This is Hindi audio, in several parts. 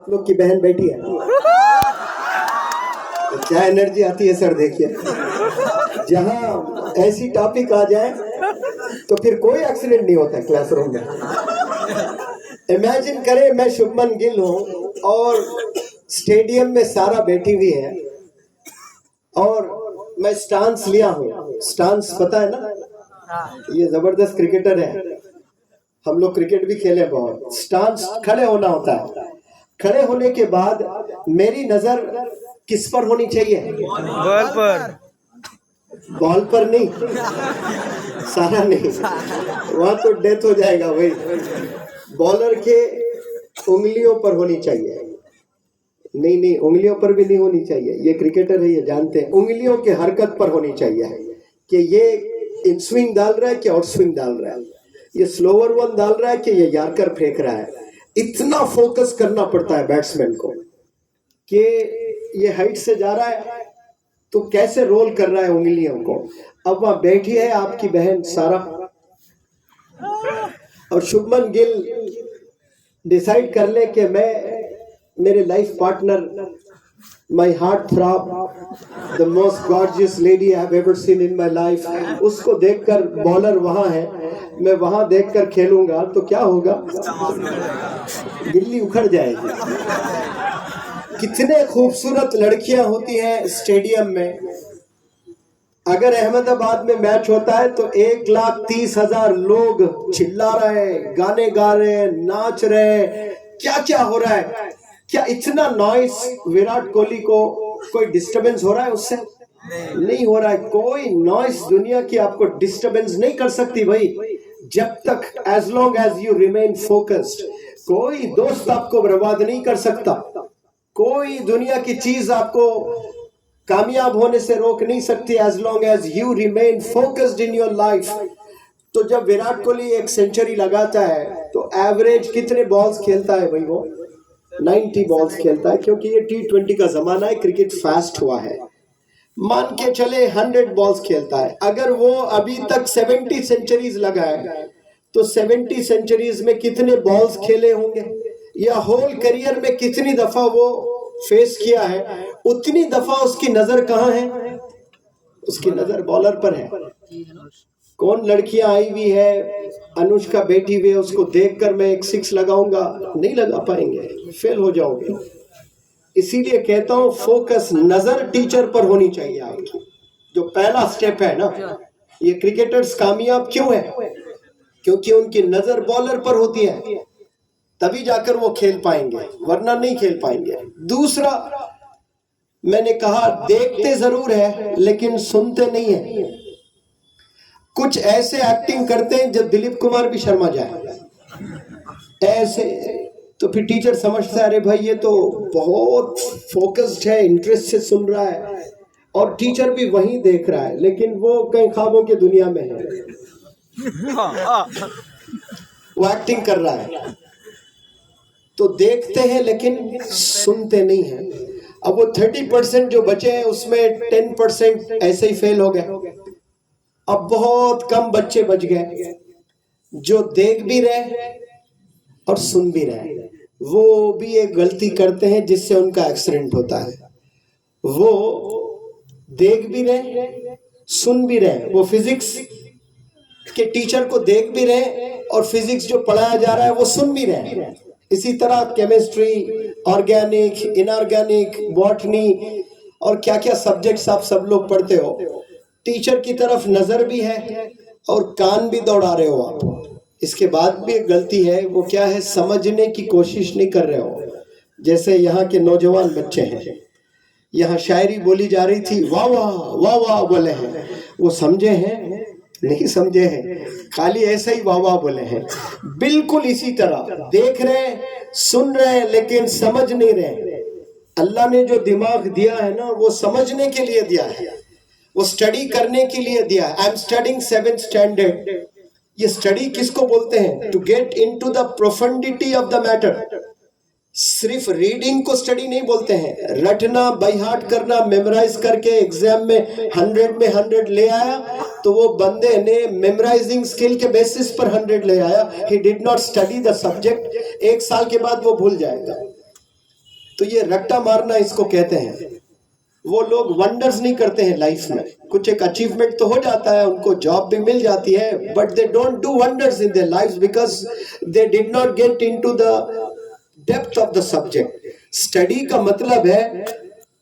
आप लोग की बहन बैठी है, तो क्या एनर्जी आती है सर। देखिए, जहां ऐसी टॉपिक आ जाए तो फिर कोई एक्सीडेंट नहीं होता क्लासरूम में। इमेजिन करें मैं शुभमन गिल हूं और स्टेडियम में सारा बैठी हुई है और मैं स्टांस लिया हूं। स्टांस पता है ना, ये जबरदस्त क्रिकेटर है, हम लोग क्रिकेट भी खेले बहुत। स्टांस खड़े होना होता है। खड़े होने के बाद मेरी नजर किस पर होनी चाहिए? बॉल पर। बॉल पर नहीं, सारा नहीं, वहां तो डेथ हो जाएगा भाई। बॉलर के उंगलियों पर होनी चाहिए। नहीं, उंगलियों पर भी नहीं होनी चाहिए, ये क्रिकेटर है, ये जानते हैं। उंगलियों के हरकत पर होनी चाहिए कि ये इन स्विंग डाल रहा है कि आउट स्विंग डाल रहा है, ये स्लोअर वन डाल रहा है कि ये यार्कर फेंक रहा है। इतना फोकस करना पड़ता है बैट्समैन को कि ये हाइट से जा रहा है तो कैसे रोल कर रहा है उंगलियों को। अब वहां बैठी है आपकी बहन सारा, और शुभमन गिल डिसाइड कर ले कि मैं, मेरे life partner, my heart throb, the most gorgeous lady I have ever seen in my life, उसको देखकर बॉलर वहां है, मैं वहां देखकर खेलूंगा तो क्या होगा? गिल्ली उखड़ जाएगी। कितने खूबसूरत लड़कियां होती हैं स्टेडियम में। अगर अहमदाबाद में मैच होता है तो 1,30,000 लोग चिल्ला रहे हैं, गाने गा रहे हैं, नाच रहे हैं, क्या क्या हो रहा है। क्या इतना नॉइस विराट कोहली को कोई डिस्टरबेंस हो रहा है उससे? नहीं हो रहा है। कोई नॉइस दुनिया की आपको डिस्टरबेंस नहीं कर सकती भाई, जब तक as long as you remain focused. कोई दोस्त आपको बर्बाद नहीं कर सकता, कोई दुनिया की चीज आपको कामयाब होने से रोक नहीं सकती as long as you remain focused in your life. तो जब विराट कोहली एक सेंचुरी लगाता है तो एवरेज कितने बॉल्स खेलता है भाई? वो 90 बॉल्स खेलता है, क्योंकि ये T20 का जमाना है, क्रिकेट फास्ट हुआ है। मान के चले 100 बॉल्स खेलता है। अगर वो अभी तक 70 सेंचुरीज लगाए तो 70 सेंचुरीज में कितने बॉल्स खेले होंगे, या होल करियर में कितनी दफा वो फेस किया है, उतनी दफा उसकी नजर कहाँ है? उसकी नजर बॉलर पर है। कौन लड़कियां आई हुई है, अनुष्का बैठी हुई है, उसको देखकर मैं एक 6 लगाऊंगा, नहीं लगा पाएंगे, फेल हो जाओगे। इसीलिए कहता हूं फोकस, नजर टीचर पर होनी चाहिए आपकी। जो पहला स्टेप है ना, ये क्रिकेटर्स कामयाब क्यों है? क्योंकि उनकी नजर बॉलर पर होती है, तभी जाकर वो खेल पाएंगे, वरना नहीं खेल पाएंगे। दूसरा, मैंने कहा देखते जरूर है लेकिन सुनते नहीं है। कुछ ऐसे एक्टिंग करते हैं जब दिलीप कुमार भी शर्मा जाए ऐसे, तो फिर टीचर समझता है अरे भाई ये तो बहुत फोकस्ड है, इंटरेस्ट से सुन रहा है, और टीचर भी वहीं देख रहा है, लेकिन वो कहीं ख्वाबों की दुनिया में है, वो एक्टिंग कर रहा है। तो देखते हैं लेकिन सुनते नहीं हैं। अब वो 30% जो बचे हैं उसमें 10% ऐसे ही फेल हो गए। अब बहुत कम बच्चे बच गए जो देख भी रहे और सुन भी रहे। वो भी एक गलती करते हैं जिससे उनका एक्सीडेंट होता है। वो देख भी रहे, सुन भी रहे, वो फिजिक्स के टीचर को देख भी रहे और फिजिक्स जो पढ़ाया जा रहा है वो सुन भी रहे। इसी तरह केमिस्ट्री, ऑर्गेनिक, इनऑर्गेनिक, बॉटनी और क्या क्या सब्जेक्ट्स आप सब लोग पढ़ते हो, टीचर की तरफ नजर भी है और कान भी दौड़ा रहे हो आप। इसके बाद भी एक गलती है, वो क्या है, समझने की कोशिश नहीं कर रहे हो। जैसे यहाँ के नौजवान बच्चे हैं, यहाँ शायरी बोली जा रही थी, वाह वाह वाह वाह बोले हैं, वो समझे हैं? नहीं समझे हैं, खाली ऐसा ही वाह वाह बोले हैं। बिल्कुल इसी तरह देख रहे, सुन रहे लेकिन समझ नहीं रहे। अल्लाह ने जो दिमाग दिया है ना, वो समझने के लिए दिया है, वो स्टडी करने के लिए दिया है। I am studying 7th standard. ये स्टडी किसको बोलते हैं? To get into the profundity of the matter. सिर्फ रीडिंग को स्टडी नहीं बोलते हैं। रटना, बाय हार्ट करना, मेमोराइज करके एग्जाम में 100 में 100 ले आया तो वो बंदे ने मेमोराइजिंग स्किल के बेसिस पर 100 ले आया। He did not study the subject. 1 साल के बाद वो भूल जाएगा। तो ये रट्टा मारना इसको कहते हैं। वो लोग वंडर्स नहीं करते हैं लाइफ में, कुछ एक अचीवमेंट तो हो जाता है, उनको जॉब भी मिल जाती है, but they don't do wonders in their lives because they did not gate into the depth of the subject. Study का मतलब है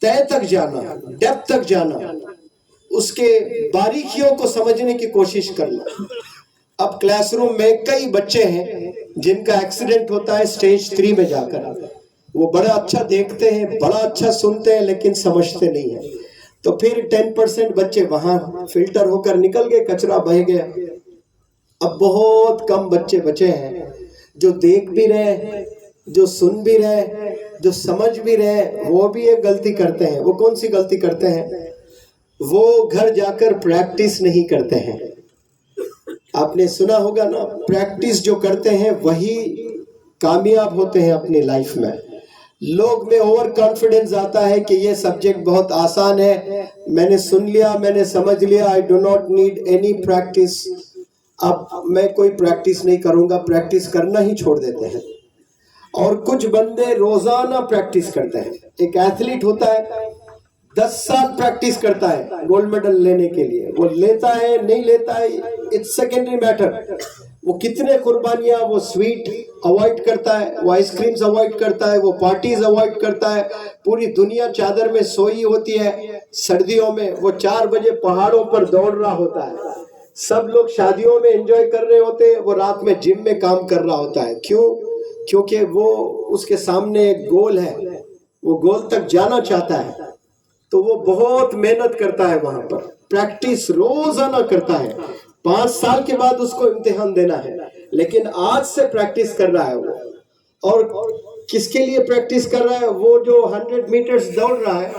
तय तक जाना, डेप्थ तक जाना, उसके बारीकियों को समझने की कोशिश करना। अब क्लासरूम में कई बच्चे हैं जिनका एक्सीडेंट होता है स्टेज 3 में जाकर। वो बड़ा अच्छा देखते हैं, बड़ा अच्छा सुनते हैं, लेकिन समझते नहीं है। तो फिर 10% बच्चे वहां फिल्टर होकर निकल गए, कचरा बह गया। अब बहुत कम बच्चे बचे हैं जो देख भी रहे, जो सुन भी रहे, जो समझ भी रहे। वो भी एक गलती करते हैं। वो कौन सी गलती करते हैं? वो घर जाकर प्रैक्टिस नहीं करते हैं। आपने सुना होगा ना, प्रैक्टिस जो करते हैं वही कामयाब होते हैं अपनी लाइफ में। लोग में ओवर कॉन्फिडेंस आता है कि ये सब्जेक्ट बहुत आसान है, मैंने सुन लिया, मैंने समझ लिया, I do not need any practice, अब मैं कोई प्रैक्टिस नहीं करूंगा, प्रैक्टिस करना ही छोड़ देते हैं। और कुछ बंदे रोजाना प्रैक्टिस करते हैं। एक एथलीट होता है, 10 साल प्रैक्टिस करता है गोल्ड मेडल लेने के लिए। वो लेता है नहीं लेता है, इट्स सेकेंडरी मैटर। वो कितने कुर्बानियां, वो स्वीट अवॉइड करता है, वो आइसक्रीम्स अवॉइड करता है, वो पार्टीज अवॉइड करता है। पूरी दुनिया चादर में सोई होती है सर्दियों में, वो 4 बजे पहाड़ों पर दौड़ रहा होता है। सब लोग शादियों में एंजॉय कर रहे होते हैं, वो रात में जिम में काम कर रहा होता है। क्यों? क्योंकि वो उसके सामने एक गोल है, वो गोल तक जाना चाहता है। तो वो बहुत मेहनत करता है, वहां पर प्रैक्टिस रोजाना करता है। 5 साल के बाद उसको इम्तिहान देना है, लेकिन आज से प्रैक्टिस कर रहा है वो। और किसके लिए प्रैक्टिस कर रहा है? वो जो 100 मीटर्स दौड़ रहा है,